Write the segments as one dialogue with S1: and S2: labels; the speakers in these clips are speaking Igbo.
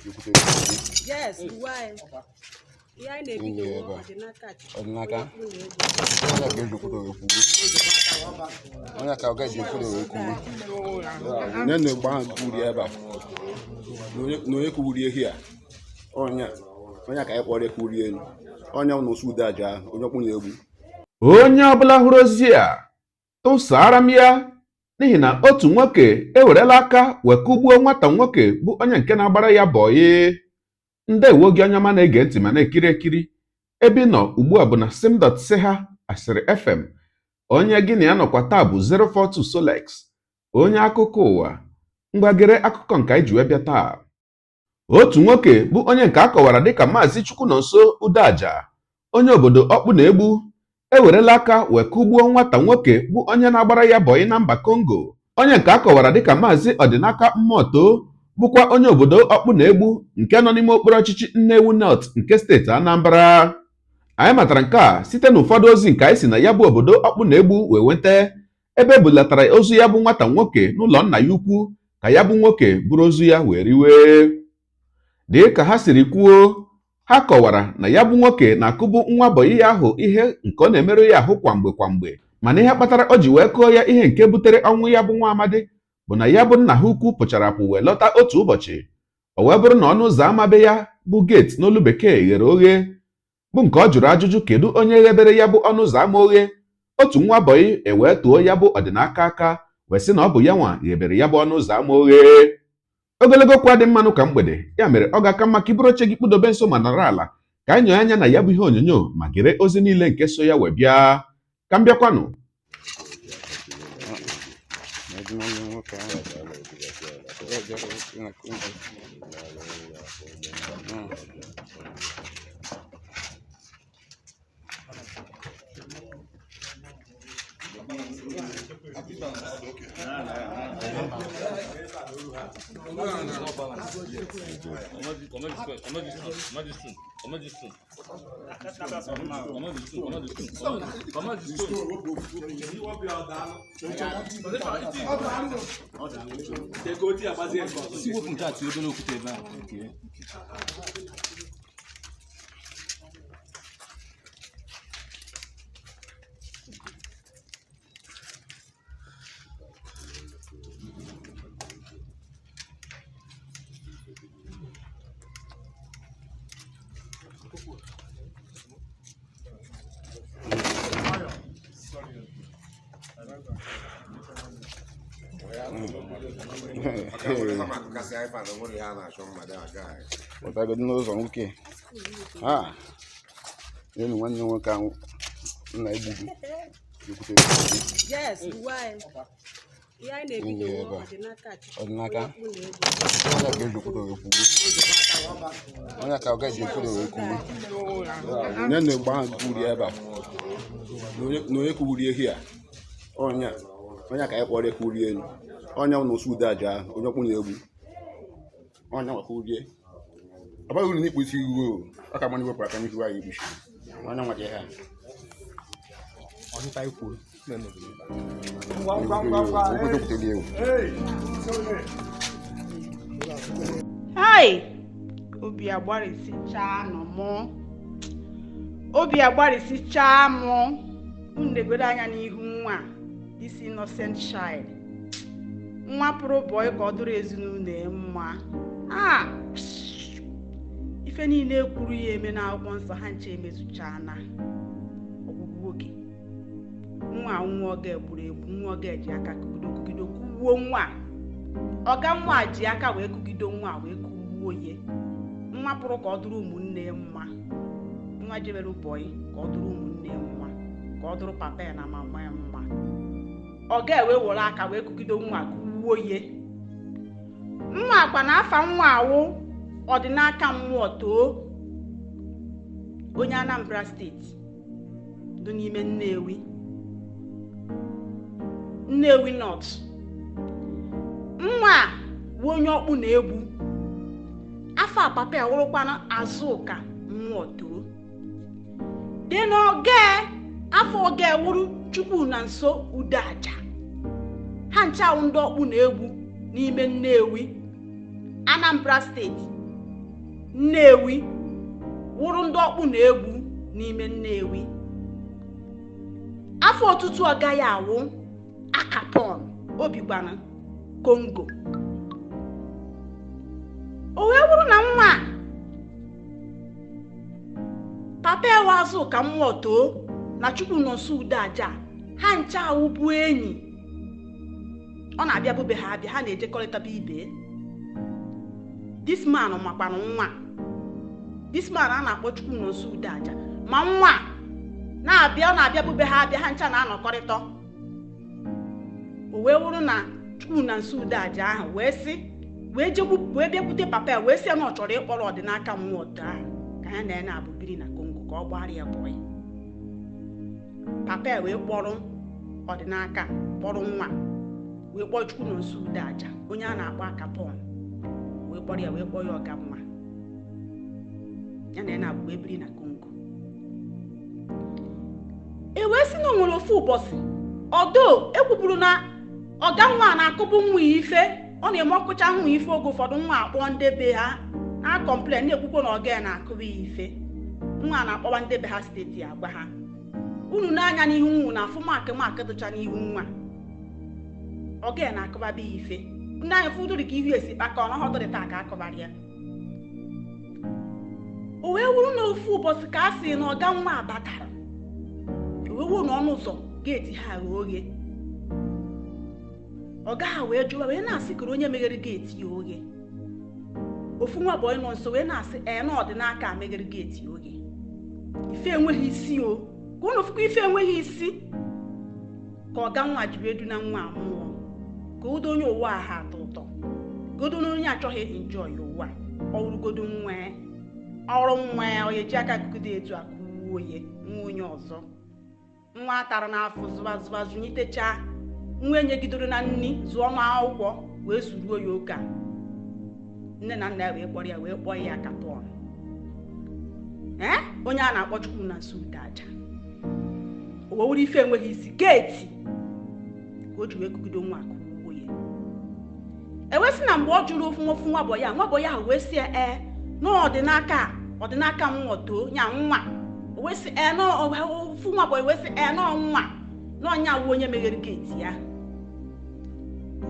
S1: Yes, why? Ya na-ebido
S2: ọdịnaka onye ka ọ gaji ekwuru ekwuru onye na-egba ha kwuri ebe a na onye kwuri ehi a onye ka anyị kpọrọ ekwuri elu onye n'ụsụ ude aja ahụ onye ọkpụ na-egbu
S3: onye ọbụla hụrụ ozi a tụsara m ya n'ihi na otu nwoke ewerela aka wekugbuo nwata nwoke bụ onye nke na-agbara ya bọyị. Ndewo gị onye ọma na-ege ntị ma na-ekiri ekiri ebe ị nọ ugbu a bụ na sim.ha asịrị FM. Onye gị na ya nọkwa taa bụ 042 Solex, onye akụkọ ụwa. Mgbagere akụkọ nke anyị ji wee bịa taa. Otu nwoke bụ onye nke a kọwara dịka Maazị Chukwunonso Udeaja, onye obodo Ọkpụ na-egbu, ewerela aka wee kụgbuo nwata nwoke bụ onye na-agbara ya bọyị na mba Kongo. Onye nke a kọwara dịka Maazị Ọdịnaka Mmoto bụkwa onye obodo Ọkpụ na-egbu nke nọ n'ime okpuru ọchịchị Nnewi North nke steeti Anambra. Anyị matara nke a site n'ụfọdụ ozi nke anyị si na ya bụ obodo Ọkpụ na-egbu wee nweta, ebe ebulatara ozu ya bụ nwata nwoke n'ụlọ nna ya ukwu ka ya bụ nwoke buru ozu ya wee riwe. Dị ka ha siri kwuo, ha kọwara na ya bụ nwoke na-akụbu nwa bọyị ya ahụ ihe nke ọ na-emerụ ya ahụ kwamgbe mana ihe kpatara o ji wee kụọ ya ihe nke butere ọnwụ ya bụ nwa amadi bụ na ya bụ nna ha ukwu pụchara apụ wee lọta otu ụbọchị. O wee bụrụ na ọnụ ụzọ ama be ya bụ geeti n'olu bekee ghere oghe, bụ nke ọ jụrụ ajụjụ kedu onye ghebere ya bụ ọnụ ụzọ ama oghe. Otu nwa bọyị ewee tụọ ya bụ Ọdịnaka aka wee sị na ọ bụ ya nwa ghebere ya bụ ọnụ ụzọ ama oghe. Ogologo kwa dị mmanụ ka mgbede, ya mere ọ ga-aka mma ka iburu oche gị kpụdobe nso ma nọrọ ala ka anyị nyonye anya na ya bụ ihe onyonyo ma gere ozi niile nke so ya wee bịa. Ka m bịakwanụ.
S2: pụtagodo n'ụzọ nwoke elu nwanne nwoke ahụ nna egbugu ọdịnaka onye ka ọ gaji ekwuru ekwuru onye na-egba ha kwuri ebe a na onye kwuri ehi a onye ka anyị kpọrọ ekwuri elu onye n'ụsụ ude aja ahụ onye ọkpụ na-egbu onye nwaka urie abaghị uru n'ikpu isi iwu ọ ka mmanụ wepụrụ aka n'ihu anyị ikpuchi onye nwaka ihe
S1: hai obi agbarịsichaa mụ unu na-egodo anya n'ihu nwa this innocent child, nwa pụrụ bọị ka ọ dụrụ ezinụlọ mma. Ife niile ekwuru ya eme n'akwụkwọ nsọ ha nche emezuchana. Ọgwụgwụ oge nwa Oge egburu egbu, nwa Oge ji aka kụgido kwuwuo nwa ọga nwa ji aka wee kụgido nwa wee kwuwuo ye. Nwa pụrụ ka ọ dụrụ ụmụnne mma, nwa jebere bọị ka ọ dụrụ ụmụnne mma, ka ọ dụrụ papa ya na mama ya mma. Oge wee were aka wee kụgido nwa kwuwuo ye. Nwa agba na afa nwa awụ Ọdịnaka Mmoto, onye Anambra steeti dị n'ime Nnewi North. Nwa bụ onye Ọkpụ na-egbu, afa papa ya wụrụkwana Azụka Mmoto. Dị n'Oge afọ Oge wụrụ Chukwunonso Udeaja. Ha ncha ndị Ọkpụ na-egbu n'ime Nnewi, Anambra steeti Nnewi wụrụ ndị ọkpụ na-egbu n'ime Nnewi. Afọ ọtụtụ ọ gaghị awụ Akapon Obigbana Kongo. O wee wụrụ na nwa papa ewe azụ ka mmụọ too na Chukwu nọ nso ude aja ha ncha awụ bụ enyi. Ọ na-abịa bube ha abịa, ha na-ejekọrịta ibe. This man makwanụ nwa. This man a na-akpọ Chukwu nọ nso ude aja ma nwa na-abịa bube ha abịa, ha ncha na-anọkọrịta. O wee wụrụ na Chukwu na nso ude aja ahụ wee bịakwute papa ya wee sị na ọ chọrọ ịkpọrọ ọdịnaka mmụọ taa ka ha na-abụ biri na Kongo ka ọ gbara ya bọị. Papa ya wee kpọrọ ọdịnaka, kpọrọ nwa, wee kpọọ Chukwu nọ nso ude aja onye a na-akpọ Akapon, wee kpọrọ ya wee kpọọ ya ọga mma ya na-abụ biri na Kongo. E wee sị na o nwere ofu ụbọchị ọdọ ekwupụrụ na ọga nwa na-akụpụ nwa ife. Ọ na-eme ọkụcha nwa ife oge ụfọdụ nwa akpọ ndebe ha na-akọmplen na-ekwukwo na ọga ya na-akụba ya ife. Nwa na-akpọwa ndebe ha steeti agba ha, unu n'anya n'ihu nwa na afụ makị dụcha n'ihu nwa, ọga ya na-akụba ya ife. Ndị anya fụdụ dị ka ihu esi kpaka ọ nọhọdụ dị taa ka akụbara ya. O wee wụrụ na ofu ụbọchị ka a sị na ọga nwa abatara. O wee wụrụ na ọnụ ụzọ geeti ha ghe oghe. Ọga ha wee jụwa wee na-asị kere onye meghere geeti ya oghe. Ofu nwa bọị nọ nso wee na-asị na ọdịnaka meghere geeti ya oghe. Ife enweghị isi o, ka ụnụ fụkwa ife enweghị isi ka ọga nwa jiri edu na nwa mmụọ ka udo onye ụwa ha atọ ụtọ, godo na onye achọghị enjoy ụwa ọrụgodo nwa ọrụ nwa ya onye ji aka kụkụdo etu akụwa oye nwa onye ọzọ. Nwa tara n'afọ zụba zụnyitecha, nwa enyegidoro na nni zụọ n'akwụkwọ wee zuruo ya ụka. Nne na nna ya wee kpọrọ ya wee kpọọ ya Akapon, onye a na-akpọ Chukwu na nso ude aja. O wewuru ife enweghị isi geeti ka o ji wee kụgido nwa akụwa oye. Ewesị na mgbe ọ jụrụ ofu nwa bọ ya ahụ wee sị na ọdịnaka mmụọ too nya nwa. O wee sị ofu nwa bọ wee sị nọ nwa n'ọnya awụ onye meghere geeti ya.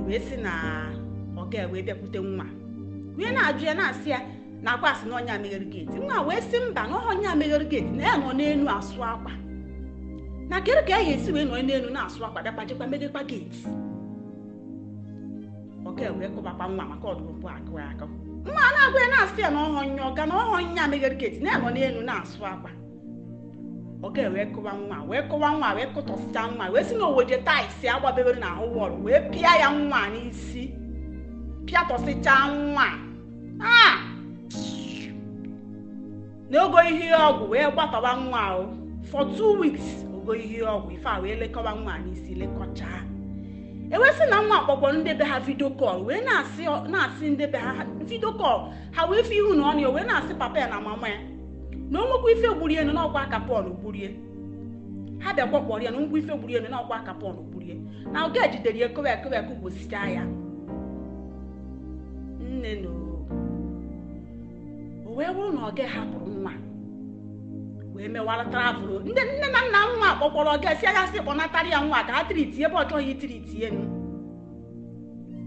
S1: Wee sị na ọ ga-ewe bịakwute nwa wee na-ajụ ya na-asị ya na akwa asị na ọnya meghere geeti. Nwa wee sị mba na ọnya meghere geeti na ya nọ n'elu asụ akwa, na kere ka ya esi wee nọ n'elu na-asụ akwa bịakpajekwa meghekwa geeti. Ọ ga-ewe kụbakwa nwa maka ọdụrụmpụ akụ akụ. Nwa na-agwa ya na-asị ya na ọhọnya ọga na ọhọnya meghere geeti na ya nọ n'elu na-asụ akwa. Ọ ga-ewe kụwa nwa wee kụtọsịcha nwa wee si na oweje taịsị agbabebere n'ahụ wọrụ wee pịa ya nwa n'isi, pịatọsịcha nwa na ogo ihe ọgwụ wee gbatọba nwa ahụ for 2 weeks. Ogo ihe ọgwụ ife a wee lekọba nwa n'isi lekọcha. Ewesị na nwa akpọkpọrọ ndebe ha vidio kọl wee na-asị ndebe ha vidio kọl ha wee fi ihu na ọnụ wee na-asị papa ya na mama ya na onwekwa ife gburie enu n'ọkwa Akapon gburie. Ha bịakwa kpọrọ ya na ngwa ife gburie enu n'ọkwa Akapon gburie na oge ejidere ya kowe gwosichaa ya. Nne no o wee bụrụ na oge hapụrụ nwa wee mewara travel. Ndị nne na nna nwa akpọkpọrọ oge si agha sị kpọnatara ya nwa ka ha tiriti ebe ọ chọghị itiriti enu.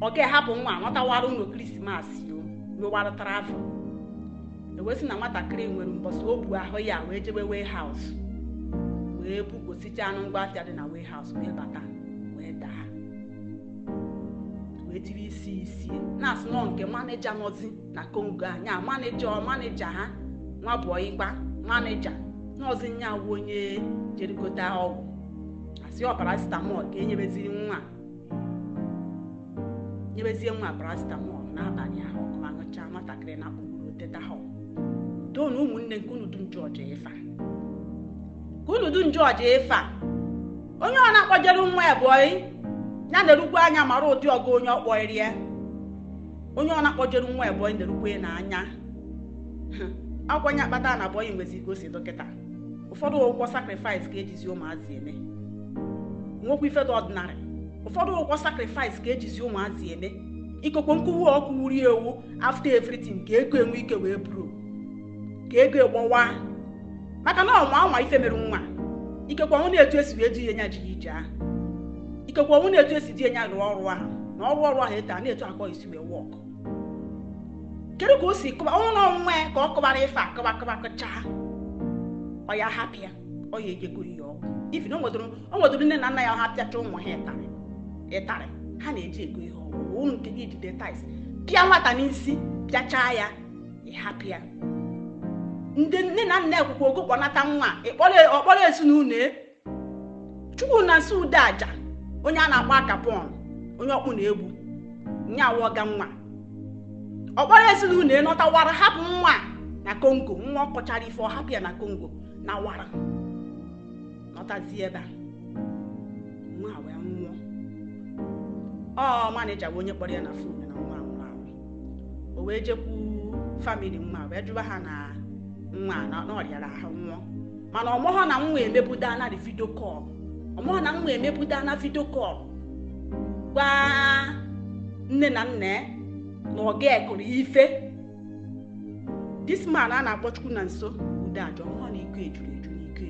S1: Oge hapụ nwa nọtawara ụlọ Krismas mewara travel. Ewesị na nwatakịrị nwere mbọsị o bu ahụ ya wee jebe warehouse wee bugosicha anụ ngwa afịa dị na warehouse wee bata wee daa wee tiri isi na-asị nọ nke maneja nọzi na Kongo anya maneja ha nwa bụ ịgba maneja nọzi nya wụ onye jerikọta ọgwụ asị paracetamol ka enyebezie nwa paracetamol n'abalị ahụ ọkụma ṅụcha nwatakịrị na kpụrụ teta ha. Doonu ụmụnne nke unu dum George Efa onye ọ na-akpọjere nwa ebọị ya na-erukwa anya mara ụdị ọgụ onye ọ kpọrị ya. Onye ọ na-akpọjere nwa ebọị na-erukwa n'anya akwanye akpata na abọị nwezi ka o si dọkịta. Ụfọdụ ụgwọ sacrifice ka ejizi ụmụazị eme, nwekwa ife dị ọdịnarị. Ụfọdụ ụgwọ sacrifice ka ejizi ụmụazị eme. Ikokwo nkwuwu ọkụ wuri ewu after everything ka ego enwe ike wee buru ka ego egbowa maka na ọnwa anwa ife mere nwa ikekwa ọnwụ na-etu esi wee di ya ji ije ahụ ikekwa ọnwụ na-etu esi di ya rụọ ọrụ ahụ na ọrụ ahụ eta na-etu akọ isi wee wọk kedu ka o si kụba ọnwụ na ọnwa ka ọ kụbara ife akụba kụcha ọ ya hapịa ọ ya ejego ihe ọgwụ ifi na o nwedoro nne na nna ya ha pịacha ụmụ ha ịtarị ha na-eji ego ihe ọgwụ unu nke gị jide tais pịa nwata n'isi pịachaa ya ịhapịa ndị nne na nna ekwukwa ogo kpọnata nwa ọkpọrọ ezinụlọ chukwu na nsọ ude aja onye a na-akpọ akapọn onye ọkpụ na-egbu nyawa ọga nwa ọkpọrọ ezinụlọ nọtawara hapụ nwa na Kongo nwa ọkọchara ife ọ hapụ ya na Kongo na wara nọtazi ebe a nwa wee nwụọ manija bụ onye kpọrọ ya na fon na nwa nwụrụ anwụ o wee jekwu famili nwa wee jụba ha na nwa na ọrịara ahụ nwụọ mana ọmụghọ na nwa emepụta na vidio kọl ọmụghọ na nwa emepụta na vidio kọl gwa nne na nna na Oge kụrụ ife this man a na-akpọ Chukwu na nso ude aja ọmụghọ na iko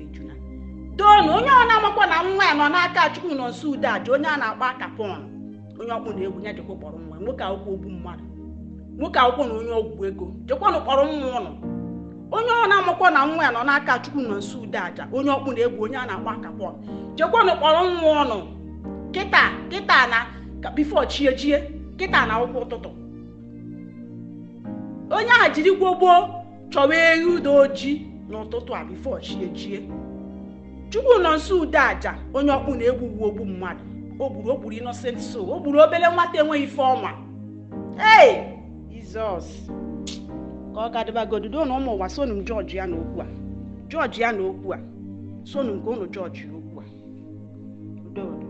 S1: ejuna doonu onye ọ na-amakwa na nwa ya nọ n'aka Chukwu na nso ude aja onye a na-akpọ akapọn onye ọkpụ na-egwu ya jekwa kpọrọ nwa nwoke akwụkwọ ogbu mmadụ nwoke akwụkwọ na onye ọgwụ ego jekwanụ kpọrọ nwa ụnụ onye ọ na-amakwa na nwa ya nọ n'aka Chukwu nọ nso ude aja onye ọkpụ na-egwu onye a na-akpọ akapọn jekwanụ kpọrọ nwa ụnụ kịta na bifo chie kịta na akwụkwọ ụtụtụ onye ahụ jiri gbogbo chọwa ehi udo ojii n'ụtụtụ a bifo chie Chukwu nọ nso ude aja onye ọkpụ na-egwu ogbu mmadụ o gburu innocent soul o gburu obere nwata enweghị ife ọma Jizọs ka ọ gadịbagodudo na ụmụ ụwa sonu m Jọọji ya n'okwu a sonu nke ụnụ Jọọji okwu a udodo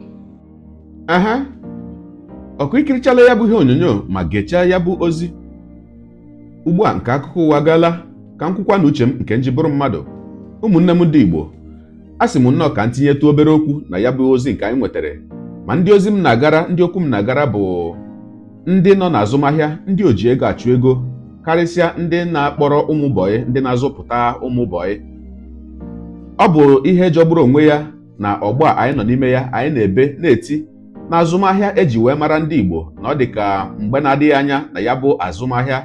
S3: ọkụ ikirichala ya bụ ihe onyonyo ma gechaa ya bụ ozi ugbu a nke akụkọ ụwa gala ka m kwukwa na uche m nke njibụrụ mmadụ ụmụnne m ndị Igbo a sị m nnọọ ka m tinyetụ obere okwu na ya bụ ozi nke anyị nwetara ma ndị ozi m na-agara ndị okwu m na-agara bụ ndị nọ n'azụmahịa ndị oji ego achụ ego karịsịa ndị na-akpọrọ ụmụ bọyị ndị na-azụpụta ụmụ bọyị ọ bụ ihe jọgburu onwe ya na ọgbọ a anyị nọ n'ime ya anyị na-ebe na-eti na azụmahịa eji wee mara ndị Igbo na ọ dị ka mgbe na-adịghị anya na ya bụ azụmahịa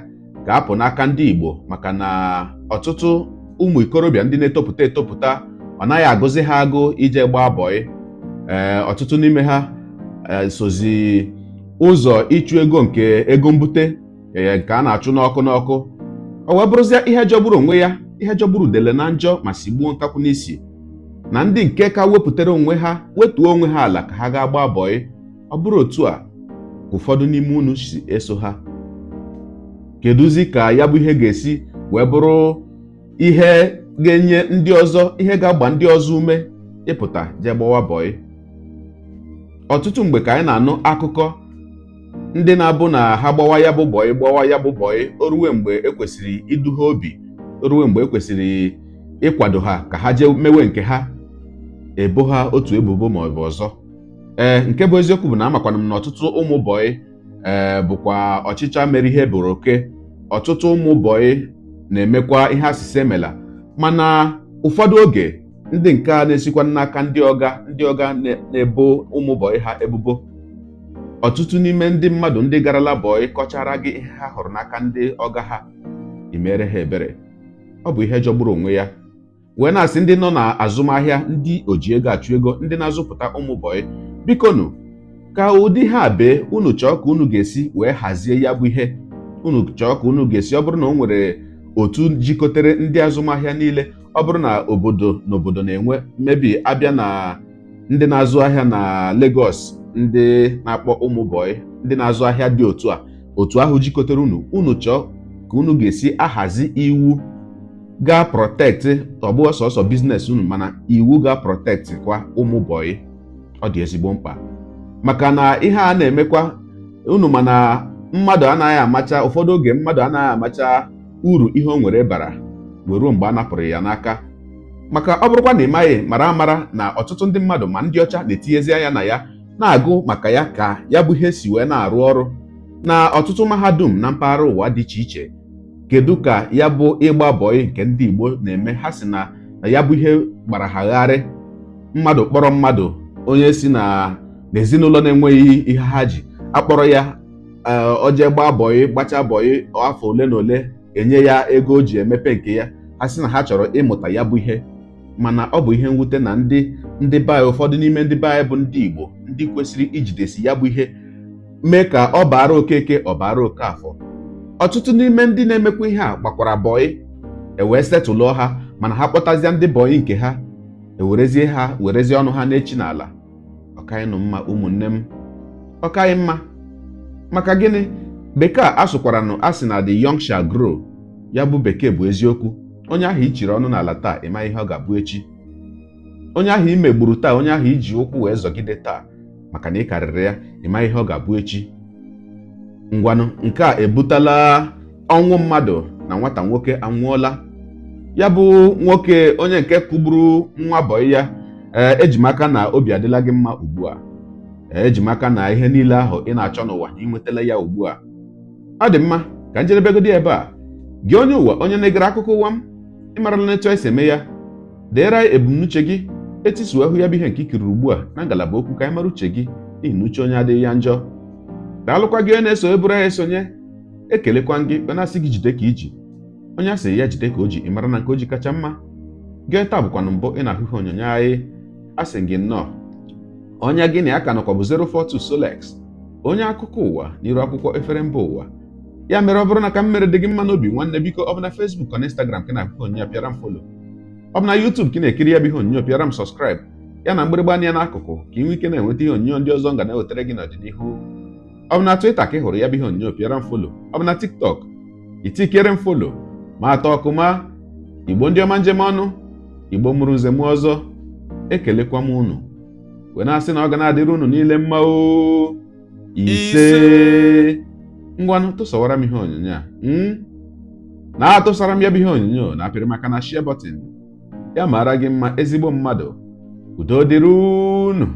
S3: ga-apụ n'aka ndị Igbo maka na ọtụtụ ụmụ ikorobịa ndị na-etopụta ọ naghị agụzi ha agụ ije gbaa bọyị ọtụtụ n'ime ha sozi ụzọ ịchụ ego nke ego mbute nke a na-achụ n'ọkụ o wee bụrụzie ihe jọgburu onwe ya ihe jọgburu udele na njọ ma sigbuo nkakwụ n'isi na ndị nke ka wepụtara onwe ha wetuo onwe ha ala ka ha gaa gbaa bọyị ọ bụrụ otu a ụfọdụ n'ime unu si eso ha kedụzi ka ya bụ ihe ga-esi wee bụrụ ihe ga-enye ndị ọzọ ihe ga-agba ndị ọzọ ume ịpụta jee gbawa bọyị ọtụtụ mgbe ka anyị na-anụ akụkọ ndị na-abụ na ha gbawa ya bụ bọyị o ruwe mgbe ekwesịrị idu ha obi o ruwe mgbe ekwesịrị ịkwado ha ka ha jee mewe nke ha ebo ha otu ebubo ma ọ bụ ọzọ nke bụ eziokwu bụ na amakwana m na ọtụtụ ụmụ bọyị bụkwa ọchịcha mere ihe bụrụ oke ọtụtụ ụmụ bọyị na-emekwa ihe asịsị emela mana ụfọdụ oge ndị nke a na-esikwa n'aka ndị ọga na-ebo ụmụ bọyị ha ebubo ọtụtụ n'ime ndị mmadụ ndị garala bọyị kọchara gị ihe ha hụrụ n'aka ndị ọga ha imere ha ebere ọ bụ ihe jọgburu onwe ya wee na-asị ndị nọ na azụmahịa ndị oji ego achụ ego ndị na-azụpụta ụmụ bọyị bikonu ka ụdị ha bee unu chọọ ka unu ga-esi wee hazie ya bụ ihe unu chọọ ka unu ga-esi ọ bụrụ na o nwere otu jikọtere ndị azụmahịa niile ọ bụrụ na obodo na-enwe mmebi abịa na ndị na-azụ ahịa na Lagos ndị na-akpọ ụmụ bọyị ndị na-azụ ahịa dị otu ahụ jikọtere unu chọọ ka unu ga-esi ahazi iwu ga prọtektị ọbụ sọsọ biznes unu mana iwu ga prọtektị kwa ụmụ bọyị ọ dị ezigbo mkpa maka na ihe a na-emekwa unu mana mmadụ anaghị amacha ụfọdụ oge mmadụ anaghị amacha uru ihe o nwere bara ruo mgbe a napụrụ ya n'aka maka ọ bụrụkwa na ị maghị mara amara na ọtụtụ ndị mmadụ ma ndị ọcha na-etinyezi anya na ya na-agụ maka ya ka ya bụ ihe si wee na-arụ ọrụ na ọtụtụ mahadum na mpaghara ụwa dị iche iche kedu ka ya bụ ịgba bọyị nke ndị Igbo na-eme. Ha si na ya bụ ihe gbara ha gharị, mmadụ kpọrọ mmadụ onye si na n'ezinụlọ na-enweghị ihe ha ji akpọrọ ya oje gbaa bọyị, gbachaa bọyị afọ ole na ole, enye ya ego o ji emepe nke ya. Ha sị na ha chọrọ ịmụta ya bụ ihe, mana ọ bụ ihe mwute na ndị be anyị, ụfọdụ n'ime ndị be anyị bụ ndị Igbo ndị kwesịrị ijidesi ya bụ ihe, mee ka ọ baara Okeke ọ baara Okafọ. Ọtụtụ n'ime ndị na-emekwa ihe a gbakwara bọyị ewee setụlụọ ha, mana ha kpọtazie ndị bọyị nke ha werezie ọnụ ha na-echi n'ala. Ọkaghịnụ mma ụmụnne m, ọkaghị mma. Maka gịnị? Bekee asụkwaranụ asị na the young shall grow. Ya bụ bekee bụ eziokwu. Onye ahụ ichiri ọnụ n'ala taa, ịma ihe ọ ga-abụ echi. Onye ahụ imegburu taa, onye ahụ iji ụkwụ wee zọgide taa maka na ị karịrị ya, ịma ihe ọ ga-abụ echi. Ngwanụ, nke a ebutala ọnwụ mmadụ na nwata nwoke anwụọla. Ya bụ nwoke onye nke kụgburu nwa bọyị ya, ejimaka na obi adịla gị mma ugbu a, ejimaka na ihe niile ahụ ị na-achọ n'ụwa inwetala ya ugbu a. Ọ dị mma ka njedebegodi ebe a. Gị onye ụwa, onye na-egere akụkọ ụwa m, ịmarala na etu esi eme ya, deere ebumnuche gị, etisuo ahụ ya bụ ihe nke ikiri ugbu a na ngalaba okwu ka anyị mara uche gị, n'ihi na uche onye adịghị ya njọ. Daalụkwa gị onye na-eso eburu ya esonye, ekelekwa gị onye asị gị jide ka iji, onye asị ya jide ka o ji, ịmara na nke o ji kacha mma. Gị taa bụkwanụ mbụ ị na-ahụ ihe onyonyo anyị, asị gị nnọọ. Onye gị na ya ka nọkwa bụ 042 Solex, onye akụkọ ụwa n'iru akwụkwọ efere mba ụwa. Ya mere ọ bụrụ na ka m mere dị gị mma n'obi nwanne, biko ọ bụ na Facebook ọ na Instagram ka na-ahụ onyonyo pịara m follow, ọ bụ na YouTube ka na-ekiri ya bụ ihe onyonyo pịara m subscribe, ya na mgbịrịgba anya n'akụkụ ka ị nwee ike na-enweta ihe onyonyo ndị ọzọ nga na-ewetara gị n'ọdịnihu. Ọ bụ na Twitter ka ị hụrụ ya bụ ihe onyonyo pịara m follow, ọ bụ na TikTok itikere m follow. Ma atọ ọkụma, Igbo ndị ọma njem ọnụ, Igbo mụrụ nze m ọzọ, ekelekwa m unu wee na-asị na ọ ga na-adịrị unu niile mma o. Ise. Ngwanụ tụsawara m ihe onyonyo a, na-atụsara m ya bụ ihe onyonyo na apịrị maka na share button. Ya mara gị mma ezigbo mmadụ, udo dịrị unu.